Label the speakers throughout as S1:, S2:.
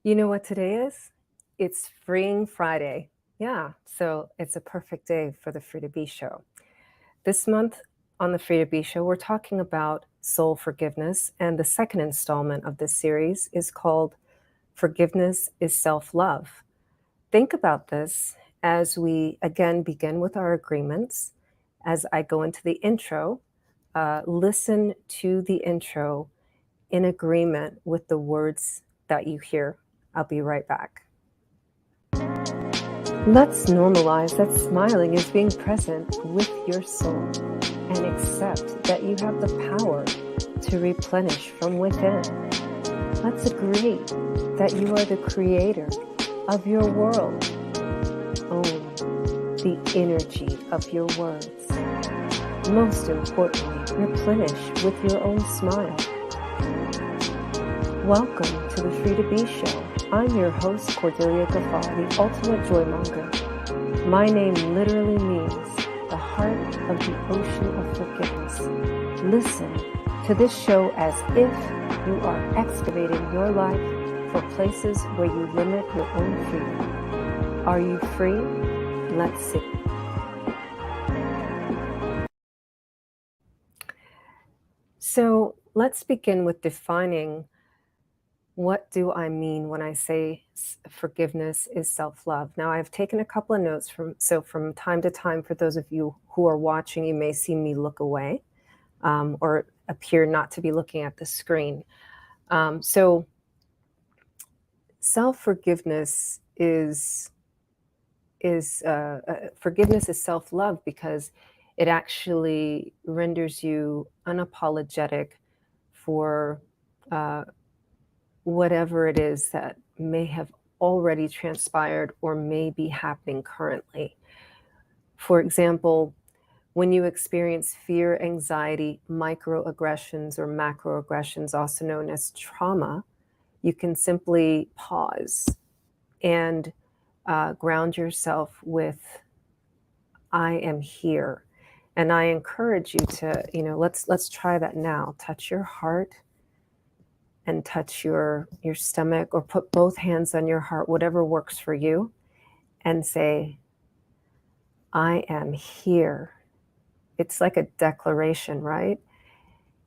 S1: You know what today is? It's Freeing Friday. Yeah, so it's a perfect day for the Free to Be Show. This month on the Free to Be Show, we're talking about soul forgiveness, and the second installment of this series is called Forgiveness is Self-Love. Think about this as we again begin with our agreements. As I go into the intro, listen to the intro in agreement with the words that you hear. I'll be right back. Let's normalize that smiling is being present with your soul and accept that you have the power to replenish from within. Let's agree that you are the creator of your world. Own the energy of your words. Most importantly, replenish with your own smile. Welcome to the Free to Be Show. I'm your host, Cordelia Gaffar, the ultimate joy monger. My name literally means the heart of the ocean of forgiveness. Listen to this show as if you are excavating your life for places where you limit your own freedom. Are you free? Let's see. So let's begin with defining what do I mean when I say forgiveness is self-love? Now, I've taken a couple of notes from time to time, for those of you who are watching, you may see me look away or appear not to be looking at the screen. So self-forgiveness is forgiveness is self-love because it actually renders you unapologetic for whatever it is that may have already transpired or may be happening currently. For example, when you experience fear, anxiety, microaggressions or macroaggressions, also known as trauma, you can simply pause and ground yourself with, I am here. And I encourage you to, let's try that now. Touch your heart and touch your stomach, or put both hands on your heart, whatever works for you, and say, I am here. It's like a declaration, right?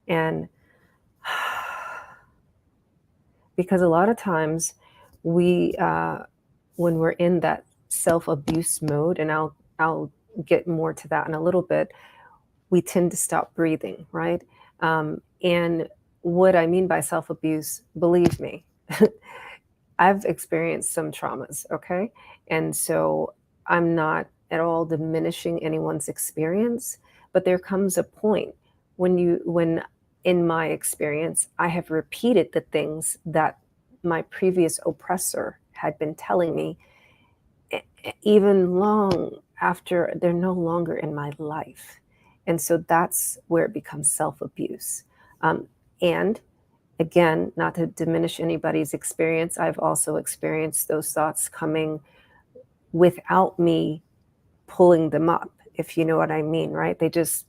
S1: And because a lot of times we, when we're in that self-abuse mode, and I'll get more to that in a little bit, we tend to stop breathing, right? And what I mean by self-abuse, believe me, I've experienced some traumas, okay? And so I'm not at all diminishing anyone's experience, but there comes a point when in my experience, I have repeated the things that my previous oppressor had been telling me, even long after they're no longer in my life. And so that's where it becomes self-abuse. And again, not to diminish anybody's experience, I've also experienced those thoughts coming without me pulling them up, if you know what I mean, right? They just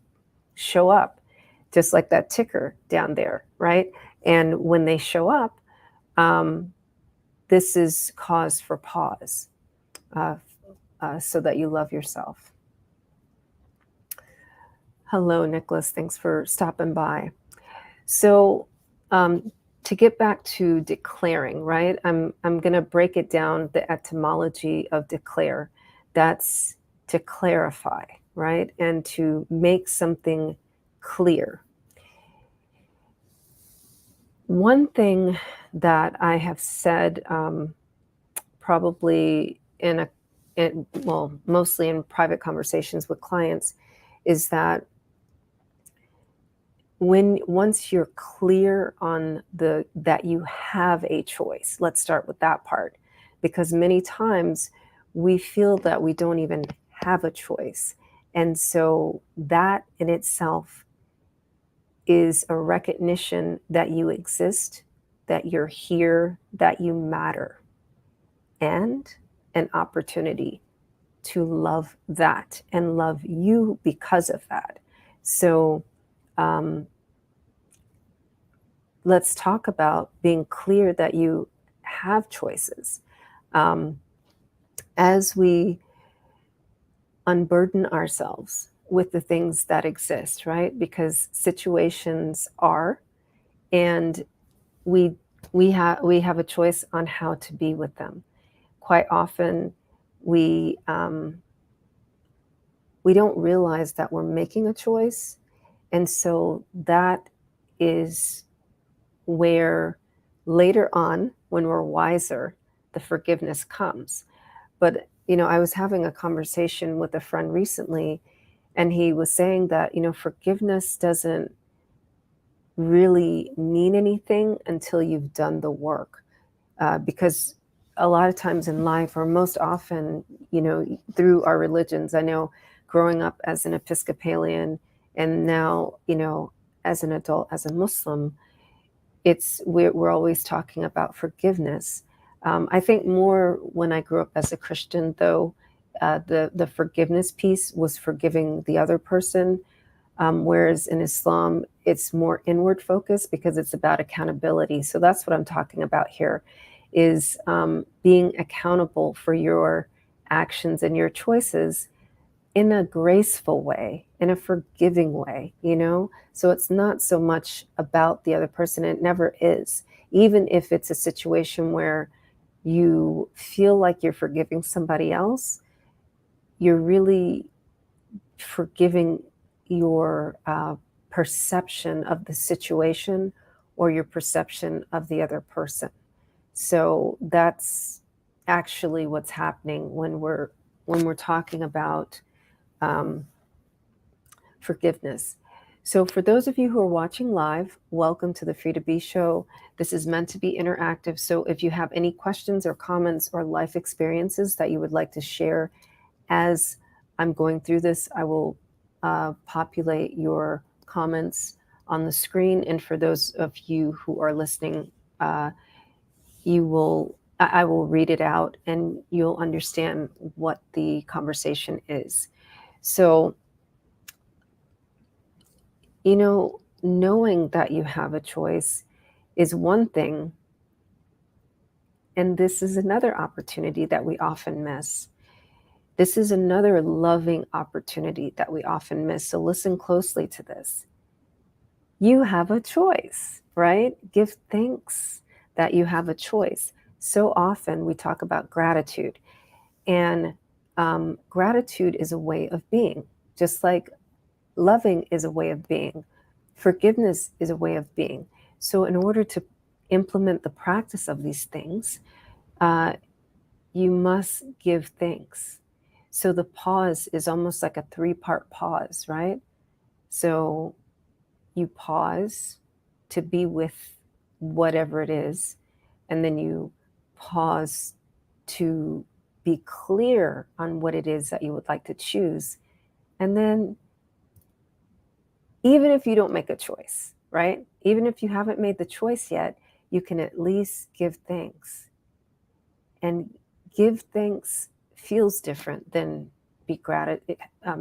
S1: show up, just like that ticker down there, right? And when they show up, this is cause for pause, so that you love yourself. Hello, Nicholas. Thanks for stopping by. So to get back to declaring, right? I'm going to break it down, the etymology of declare. That's to clarify, right? And to make something clear. One thing that I have said, probably mostly in private conversations with clients, is that once you're clear on that you have a choice, let's start with that part, because many times we feel that we don't even have a choice. And so that in itself is a recognition that you exist, that you're here, that you matter, and an opportunity to love that and love you because of that. So let's talk about being clear that you have choices. Um, as we unburden ourselves with the things that exist, right? Because situations are, and we we have a choice on how to be with them. Quite often, we um, we don't realize that we're making a choice, and so that is where later on, when we're wiser, the forgiveness comes. But I was having a conversation with a friend recently, and he was saying that forgiveness doesn't really mean anything until you've done the work, because a lot of times in life, or most often, through our religions. I know, growing up as an Episcopalian, and now as an adult, as a Muslim, we're always talking about forgiveness. I think more when I grew up as a Christian, though, the forgiveness piece was forgiving the other person, whereas in Islam, it's more inward focused because it's about accountability. So that's what I'm talking about here, is being accountable for your actions and your choices in a graceful way, in a forgiving way, So it's not so much about the other person. It never is. Even if it's a situation where you feel like you're forgiving somebody else, you're really forgiving your perception of the situation, or your perception of the other person. So that's actually what's happening when we're talking about um, forgiveness. So, for those of you who are watching live, welcome to the Free to Be show. This is meant to be interactive. So, if you have any questions or comments or life experiences that you would like to share as I'm going through this, I will populate your comments on the screen. And for those of you who are listening, I will read it out, and you'll understand what the conversation is. So, knowing that you have a choice is one thing, and this is another opportunity that we often miss. This is another loving opportunity that we often miss. So listen closely to this. You have a choice, right? Give thanks that you have a choice. So often we talk about gratitude, and gratitude is a way of being, just like loving is a way of being. Forgiveness is a way of being. So, in order to implement the practice of these things, uh, you must give thanks. So, the pause is almost like a three-part pause, right? So, you pause to be with whatever it is, and then you pause to be clear on what it is that you would like to choose. And then, even if you don't make a choice, right? Even if you haven't made the choice yet, you can at least give thanks. And give thanks feels different than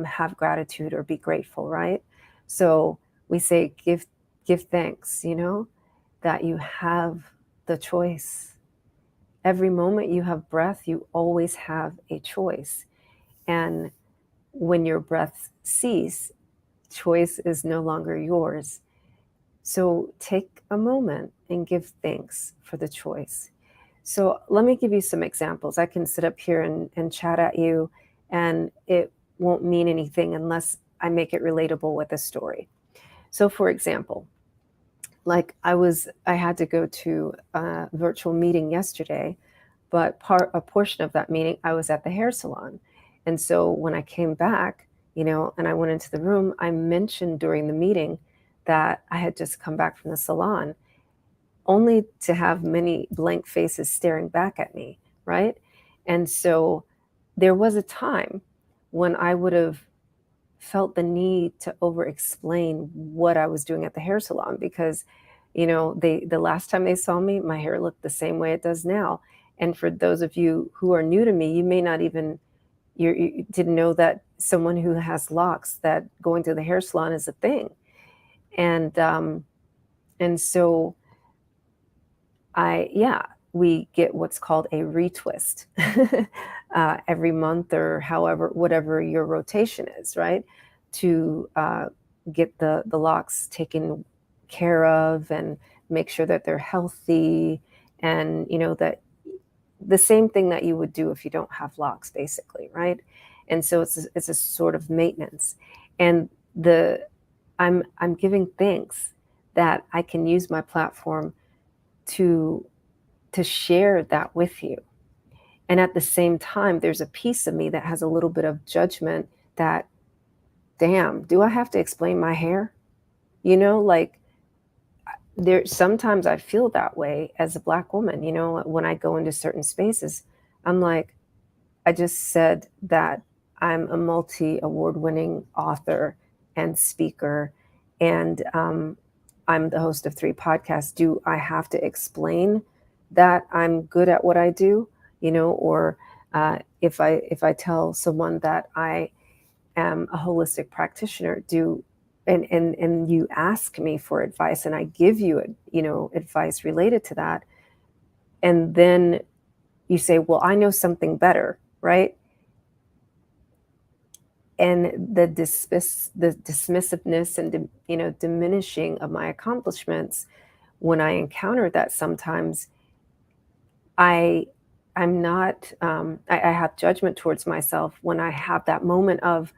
S1: have gratitude or be grateful, right? So we say give thanks, that you have the choice. Every moment you have breath, you always have a choice. And when your breath ceases, choice is no longer yours. So take a moment and give thanks for the choice. So let me give you some examples. I can sit up here and chat at you, and it won't mean anything unless I make it relatable with a story. So, for example, like I had to go to a virtual meeting yesterday, but a portion of that meeting I was at the hair salon. And so when I came back, and I went into the room, I mentioned during the meeting that I had just come back from the salon, only to have many blank faces staring back at me, right? And so there was a time when I would have felt the need to over explain what I was doing at the hair salon, because the last time they saw me, my hair looked the same way it does now. And for those of you who are new to me, you may not even you didn't know that someone who has locks, that going to the hair salon is a thing. And so I, yeah, we get what's called a retwist every month, or however, whatever your rotation is, right? To get the locks taken care of and make sure that they're healthy, and that the same thing that you would do if you don't have locks, basically, right? And so it's a sort of maintenance. And I'm giving thanks that I can use my platform to share that with you. And at the same time, there's a piece of me that has a little bit of judgment that, damn, do I have to explain my hair? Like, there sometimes I feel that way as a Black woman, when I go into certain spaces. I'm like, I just said that I'm a multi-award winning author and speaker, and I'm the host of 3 podcasts. Do I have to explain that I'm good at what I do? Or if I tell someone that I am a holistic practitioner, and you ask me for advice, and I give you advice related to that, and then you say, well, I know something better, right? And the dismissiveness and diminishing of my accomplishments, when I encounter that, sometimes I'm not I have judgment towards myself when I have that moment of,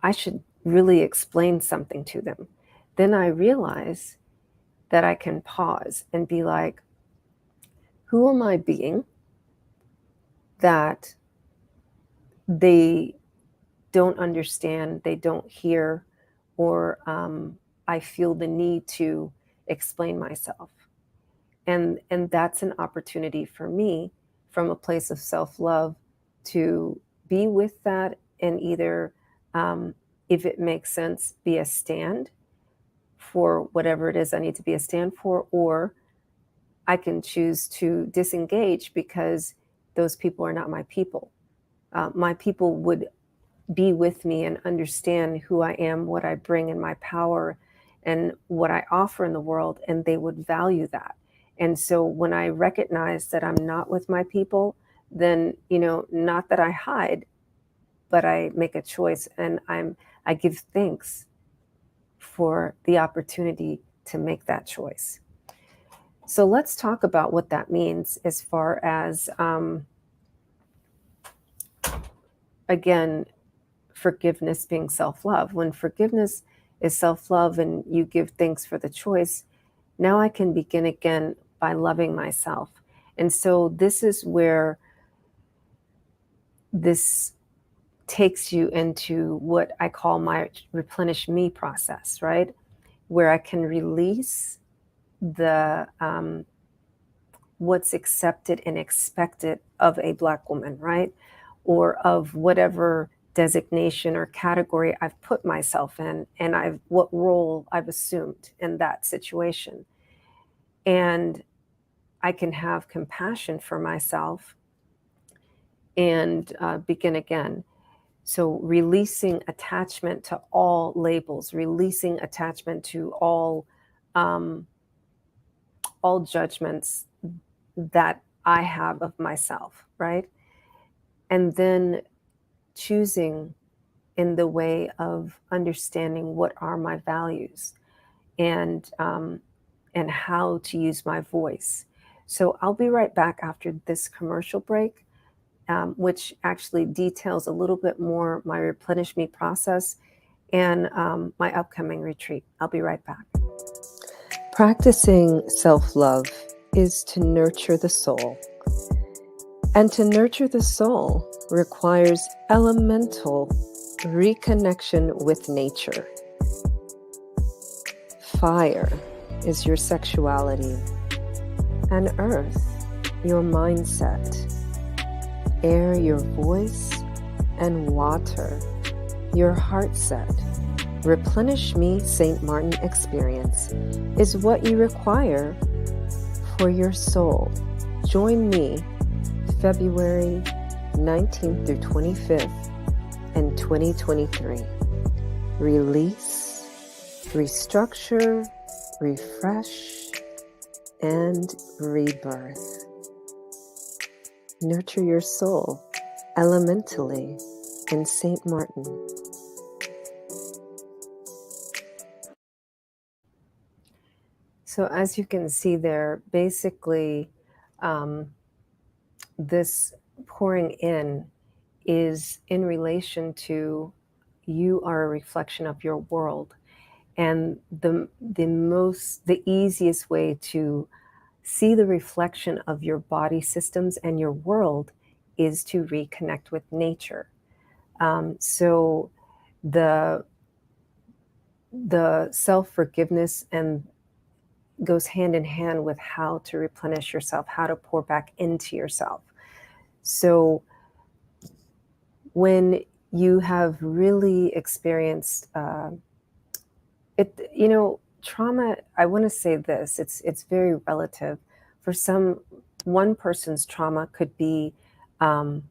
S1: I should really explain something to them. Then I realize that I can pause and be like, who am I being that they don't understand, they don't hear, or I feel the need to explain myself? And that's an opportunity for me, from a place of self-love, to be with that, and either, if it makes sense, be a stand for whatever it is I need to be a stand for, or I can choose to disengage because those people are not my people. My people would be with me and understand who I am, what I bring, and my power, and what I offer in the world, and they would value that. And so when I recognize that I'm not with my people, then, not that I hide, but I make a choice, and I give thanks for the opportunity to make that choice. So let's talk about what that means, as far as, again, forgiveness being self-love. When forgiveness is self-love and you give thanks for the choice, now I can begin again by loving myself. And so this is where this takes you into what I call my replenish me process, right? Where I can release the what's accepted and expected of a Black woman, right? Or of whatever designation or category I've put myself in, and what role I've assumed in that situation. And I can have compassion for myself and begin again. So releasing attachment to all labels, releasing attachment to all judgments that I have of myself, right? And then choosing in the way of understanding what are my values, and how to use my voice. So I'll be right back after this commercial break, which actually details a little bit more my replenish me process and my upcoming retreat. I'll be right back. Practicing self-love is to nurture the soul. And to nurture the soul requires elemental reconnection with nature. Fire is your sexuality, and earth your mindset, air your voice, and water your heart set. Replenish Me St. Martin experience is what you require for your soul. Join me February 19th through 25th in 2023. Release, restructure, refresh, and rebirth. Nurture your soul elementally in St. Martin. So as you can see there, basically, um, this pouring in is in relation to you are a reflection of your world. And the easiest way to see the reflection of your body systems and your world is to reconnect with nature. So the self-forgiveness and goes hand in hand with how to replenish yourself, how to pour back into yourself. So when you have really experienced trauma, I want to say this, it's very relative. For some, one person's trauma could be um,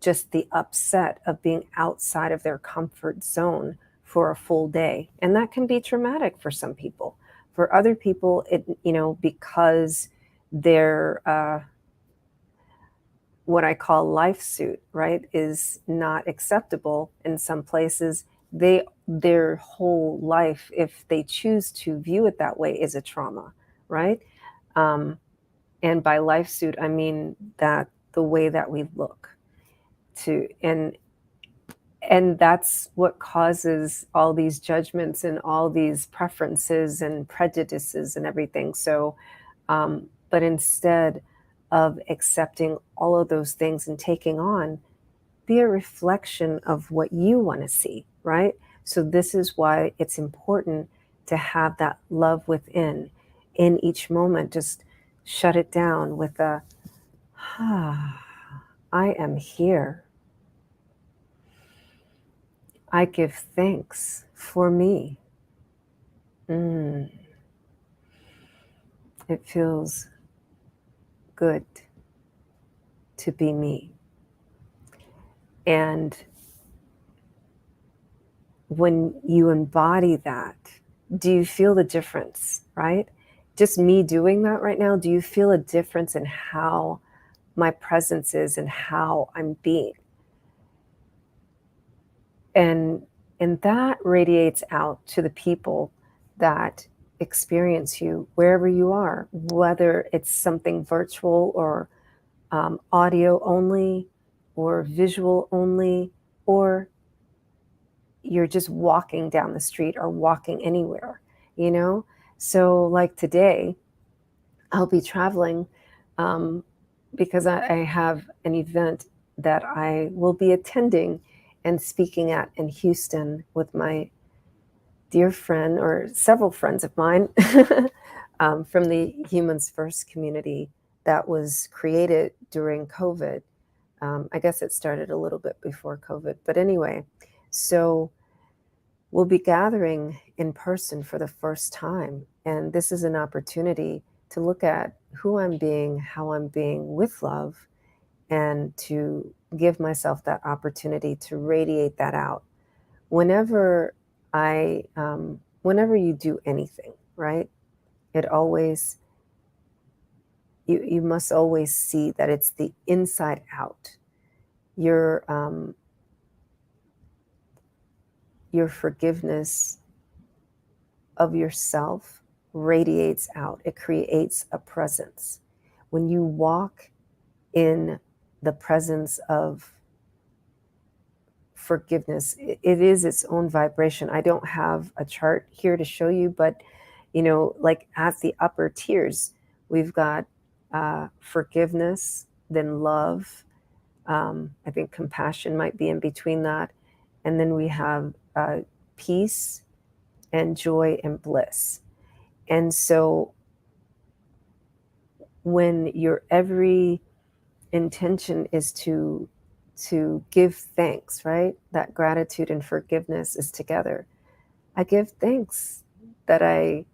S1: just the upset of being outside of their comfort zone for a full day, and that can be traumatic for some people. For other people, because they're what I call life suit, right, is not acceptable in some places. Their whole life, if they choose to view it that way, is a trauma, right? Um, and by life suit, I mean that the way that we look to, and that's what causes all these judgments and all these preferences and prejudices and everything. So, but instead of accepting all of those things and taking on, be a reflection of what you want to see, right? So, this is why it's important to have that love within in each moment. Just shut it down with a, ah, I am here. I give thanks for me. Mm, it feels good to be me. And when you embody that, do you feel the difference, right? Just me doing that right now, do you feel a difference in how my presence is and how I'm being? And that radiates out to the people that experience you wherever you are, whether it's something virtual or audio only or visual only, or you're just walking down the street or walking anywhere, you know? So, like today, I'll be traveling um, because I have an event that I will be attending and speaking at in Houston with my dear friend, or several friends of mine, from the Humans First community that was created during COVID. I guess it started a little bit before COVID, but anyway, so we'll be gathering in person for the first time. And this is an opportunity to look at who I'm being, how I'm being with love, and to give myself that opportunity to radiate that out. Whenever whenever you do anything, right, it always, you must always see that it's the inside out. Your, your forgiveness of yourself radiates out. It creates a presence. When you walk in the presence of forgiveness, it is its own vibration. I don't have a chart here to show you, but like at the upper tiers, we've got forgiveness, then love. I think compassion might be in between that. And then we have peace and joy and bliss. And so when your every intention is to give thanks, right? That gratitude and forgiveness is together. I give thanks that I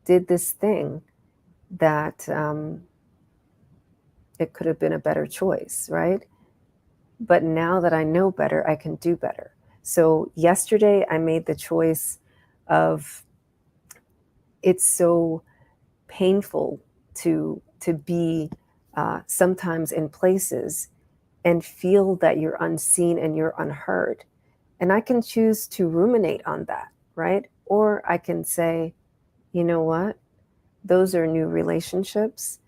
S1: did this thing that it could have been a better choice, right? But now that I know better, I can do better. So yesterday I made the choice of, it's so painful to be sometimes in places and feel that you're unseen and you're unheard. And I can choose to ruminate on that, right? Or I can say, you know what? Those are new relationships,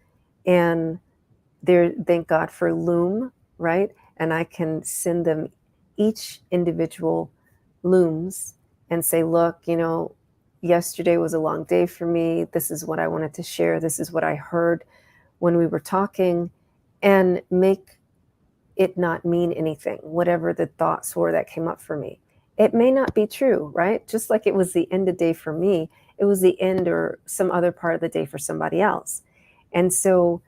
S1: and there, thank God for Loom, right? And I can send them each individual looms and say, look, yesterday was a long day for me. This is what I wanted to share. This is what I heard when we were talking, and make it not mean anything, whatever the thoughts were that came up for me. It may not be true, right? Just like it was the end of the day for me, it was the end or some other part of the day for somebody else. And so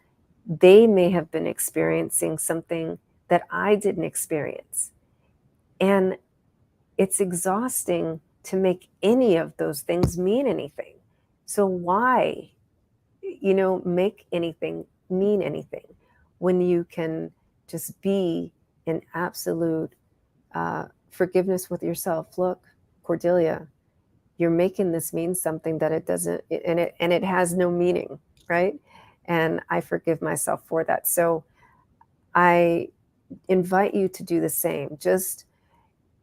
S1: they may have been experiencing something that I didn't experience. And it's exhausting to make any of those things mean anything. So why, make anything mean anything when you can just be in absolute forgiveness with yourself? Look, Cordelia, you're making this mean something that it doesn't, and it has no meaning, right? And I forgive myself for that. So I invite you to do the same. Just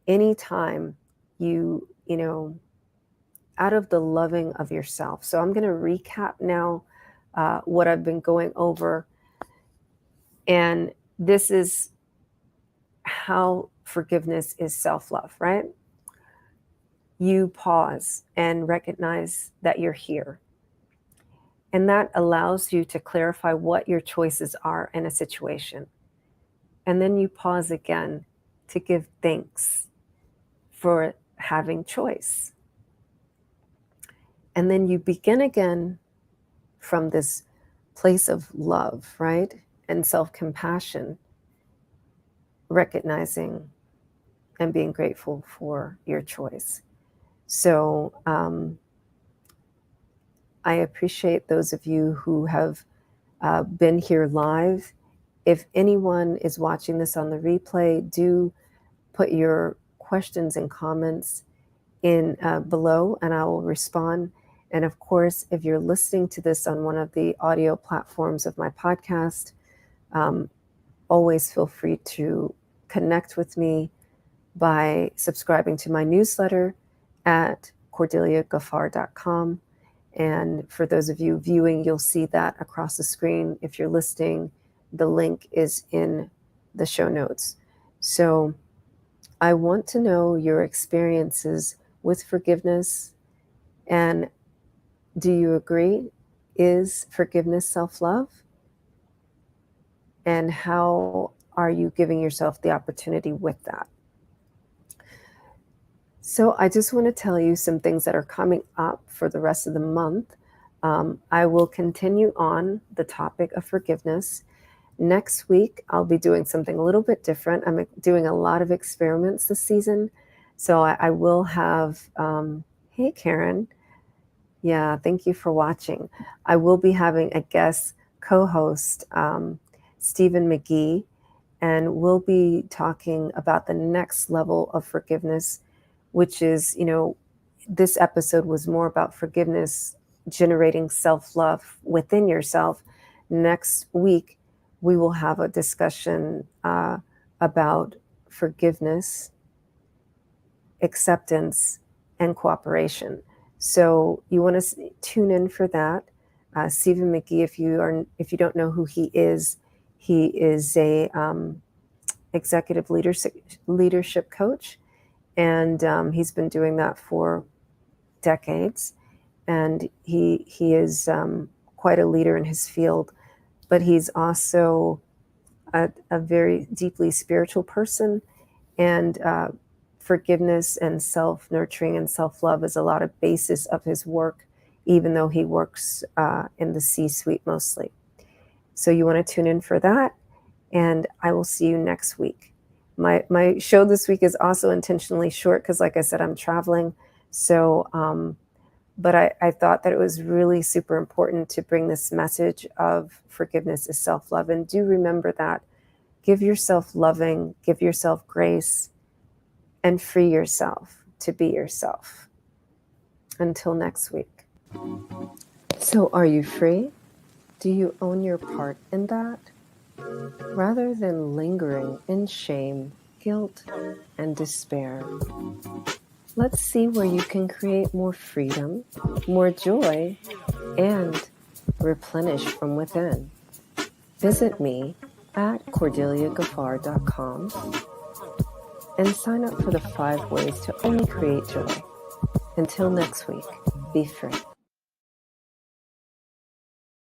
S1: anytime you out of the loving of yourself. So I'm going to recap now what I've been going over. And this is how forgiveness is self-love, right? You pause and recognize that you're here. And that allows you to clarify what your choices are in a situation. And then you pause again to give thanks for having choice. And then you begin again from this place of love, right? And self-compassion, recognizing and being grateful for your choice. So I appreciate those of you who have been here live. If anyone is watching this on the replay, do put your questions and comments in below, and I will respond. And of course, if you're listening to this on one of the audio platforms of my podcast, always feel free to connect with me by subscribing to my newsletter at cordeliagaffar.com. And for those of you viewing, you'll see that across the screen. If you're listening, the link is in the show notes. So I want to know your experiences with forgiveness. And do you agree? Is forgiveness self-love? And how are you giving yourself the opportunity with that? So I just want to tell you some things that are coming up for the rest of the month. I will continue on the topic of forgiveness. Next week, I'll be doing something a little bit different. I'm doing a lot of experiments this season. So I will have, hey, Karen. Yeah, thank you for watching. I will be having a guest co-host, Stephen McGee, and we'll be talking about the next level of forgiveness, which is, this episode was more about forgiveness, generating self-love within yourself. Next week, we will have a discussion about forgiveness, acceptance, and cooperation. So you want to tune in for that. Stephen McGee, if you don't know who he is a executive leadership coach, and he's been doing that for decades. And he is quite a leader in his field, but he's also a very deeply spiritual person. And forgiveness and self-nurturing and self-love is a lot of basis of his work, even though he works in the C-suite mostly. So you want to tune in for that, and I will see you next week. My show this week is also intentionally short because, like I said, I'm traveling. So, but I thought that it was really super important to bring this message of forgiveness is self-love. And do remember that. Give yourself loving, give yourself grace, and free yourself to be yourself. Until next week. So are you free Do you own your part in that? Rather than lingering in shame, guilt, and despair, let's see where you can create more freedom, more joy, and replenish from within. Visit me at cordeliagaffar.com and sign up for the 5 ways to only create joy. Until next week, be free.